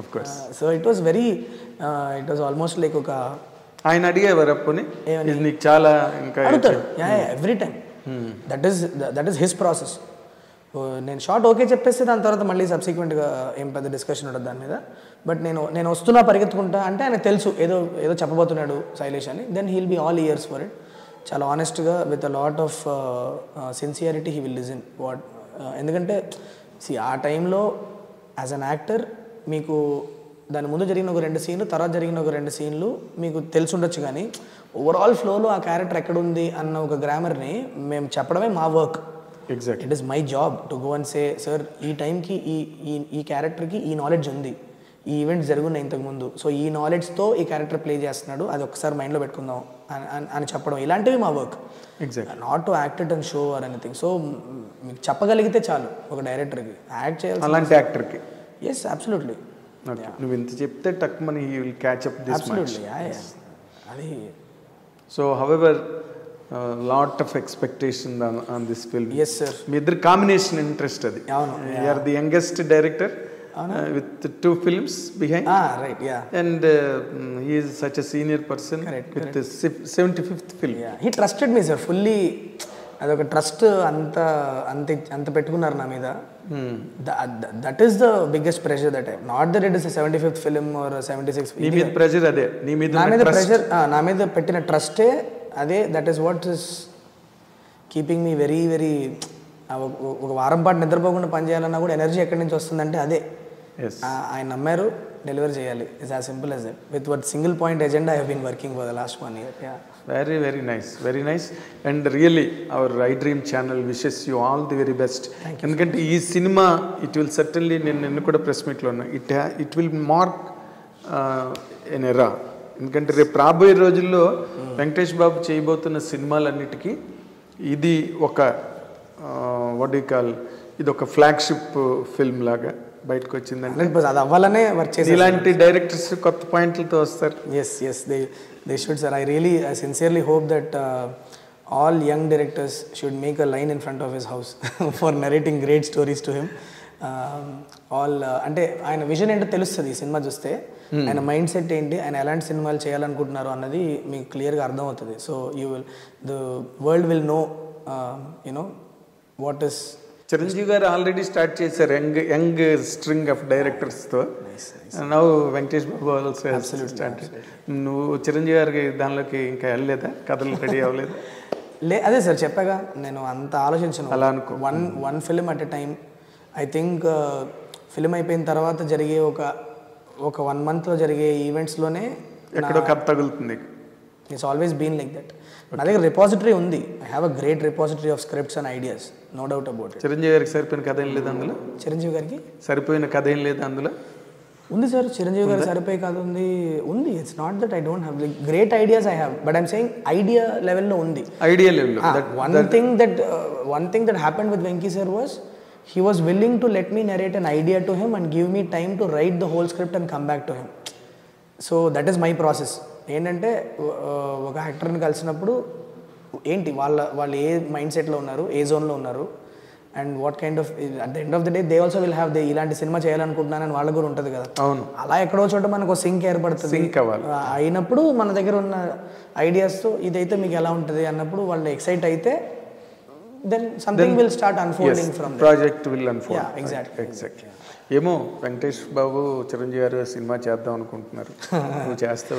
Of course. So it was almost like ఒక ఆయన అడిగేవారు అప్పుని నీకు చాలా ఇంకా అడుగుతారు every time. That is his process. నేను షార్ట్ ఓకే చెప్పేస్తే దాని తర్వాత మళ్ళీ సబ్సిక్వెంట్గా ఏం పెద్ద డిస్కషన్ ఉండదు దాని మీద. బట్ నేను వస్తున్నా పరిగెత్తుకుంటా అంటే ఆయన తెలుసు ఏదో చెప్పబోతున్నాడు శైలేష్ అని. Then he'll be all ears for it. చాలా ఆనెస్ట్గా with a lot of sincerity he will listen what. ఎందుకంటే ఆ టైంలో యాజ్ అన్ యాక్టర్ మీకు దాని ముందు జరిగిన ఒక 2 సీన్లు, తర్వాత జరిగిన ఒక 2 సీన్లు మీకు తెలిసి ఉండొచ్చు, కానీ ఓవరాల్ ఫ్లోలో ఆ క్యారెక్టర్ ఎక్కడుంది అన్న ఒక గ్రామర్ని మేము చెప్పడమే మా work. Exact. It is my job to go and say sir ఈ టైంకి ఈ క్యారెక్టర్కి ఈ నాలెడ్జ్ ఉంది, ఈ ఈవెంట్స్ జరుగున్నాయి ఇంతకుముందు, సో ఈ నాలెడ్జ్తో ఈ క్యారెక్టర్ ప్లే చేస్తున్నాడు, అది ఒకసారి మైండ్లో పెట్టుకుందాం అని చెప్పడం, ఇలాంటివి మా work. Exact. Not to act it and show or anything. So మీకు చెప్పగలిగితే చాలు ఒక డైరెక్టర్కి యాక్ట్ చేయాలి అలాంటి యాక్టర్కి. Yes absolutely. నువ్వు ఇంత చెప్తే టక్ మనీ he will catch up this much. అది so however lot of expectation on this film. Yes sir. మీ ఇద్దరు కాంబినేషన్ ఇంట్రెస్ట్ అది. అవును. You are the youngest director with 2 films behind. Right, yeah. And he is such a senior person. Correct. The 75th film. Yeah, he trusted me sir fully. అదొక trust అంత పెట్టుకున్నారు నా మీద. That is the biggest pressure that I not that it is 75th film or 76th. నీ మీద pressure అదే, నీ మీద ప్రెషర్, నా మీద పెట్టిన ట్రస్టే అదే. That is what is keeping me very very. ఒక వారం పాటు నిద్రపోకుండా పనిచేయాలన్నా కూడా ఎనర్జీ ఎక్కడి నుంచి వస్తుందంటే అదే. ఆయన నమ్మారు, డెలివర్ చేయాలి. It's as simple as that. With what single point agenda I have been working for the last 1 year. Very very nice, very nice. And really our I dream channel wishes you all the very best. ఎందుకంటే ఈ cinema it will certainly, నేను కూడా press మీట్లో ఉన్నా, it will mark ఎన్ ఎరా. ఎందుకంటే రేపు రాబోయే రోజుల్లో వెంకటేష్ బాబు చేయబోతున్న సినిమాలన్నిటికీ ఇది ఒక వాట్ యు కాల్, ఇది ఒక ఫ్లాగ్షిప్ ఫిల్మ్ లాగా బయటకు వచ్చిందంటే అది అవ్వాలనే వర్క్ చేసి ఇలాంటి డైరెక్టర్స్ కొత్త పాయింట్లతో వస్తారు. Yes they should sir. I sincerely hope that all young directors should make a line in front of his house for narrating great stories to him. అంటే ఆయన విజన్ ఏంటో తెలుస్తుంది ఈ సినిమా చూస్తే. ఆయన మైండ్ సెట్ ఏంటి, ఆయన ఎలాంటి సినిమాలు చేయాలనుకుంటున్నారు అన్నది మీకు క్లియర్గా అర్థమవుతుంది. So the world will know you know what. Chiranjeevi గారు ఆల్రెడీ స్టార్ట్ చేశారు యంగ్ స్ట్రింగ్ ఆఫ్ డైరెక్టర్స్తో. Now Venkatesh Babu also start. నువ్వు చిరంజీవి గారికి దానిలోకి ఇంకా వెళ్ళలేదా, కథలు రెడీ అవ్వలేదు? అదే సార్ చెప్పాగా, నేను అంత ఆలోచించను. అలా అనుకో. One film at a time. I think film అయిపోయిన తర్వాత జరిగే ఒక 1 monthలో జరిగే ఈవెంట్స్లోనే ఎక్కడో కథ తగులుతుంది. It's always been like that. నా దగ్గర రిపాజిటరీ ఉంది. I have a great repository of scripts and ideas, no doubt about it. Chiranjeevi గారికి సరిపోయిన కథ ఏం లేదు అందులో? చిరంజీవి గారికి సరిపోయిన కథ ఏం లేదు అందులో? ఉంది సార్, చిరంజీవి గారు సరిపోయే కథ ఉంది. It's not that I don't have great ideas. I have, but I'm saying idea లెవెల్లో ఉంది. ఐడియా లెవెల్లో one thing that happened with Venki sir was he was willing to let me narrate an idea to him and give me time to write the whole script and come back to him. So that is my process. ఏంటంటే ఒక యాక్టర్ని కలిసినప్పుడు ఏంటి వాళ్ళు ఏ mind సెట్లో ఉన్నారు, ఏ జోన్లో ఉన్నారు, and what kind of at the end of the day they also will have ఇలాంటి సినిమా చేయాలనుకుంటున్నానని వాళ్ళకు కూడా ఉంటుంది కదా. అవును. అలా ఎక్కడో చోట మనకు సింక్ ఏర్పడుతుంది. అయినప్పుడు మన దగ్గర ఉన్న ఐడియాస్తో ఇదైతే మీకు ఎలా ఉంటుంది అన్నప్పుడు వాళ్ళు ఎక్సైట్ అయితే then something will start unfolding from there. Project will unfold. Yeah, exactly. ఏమో వెంకటేష్ బాబు చిరంజీవి గారు సినిమా చేద్దాం అనుకుంటున్నారు, నువ్వు చేస్తావు.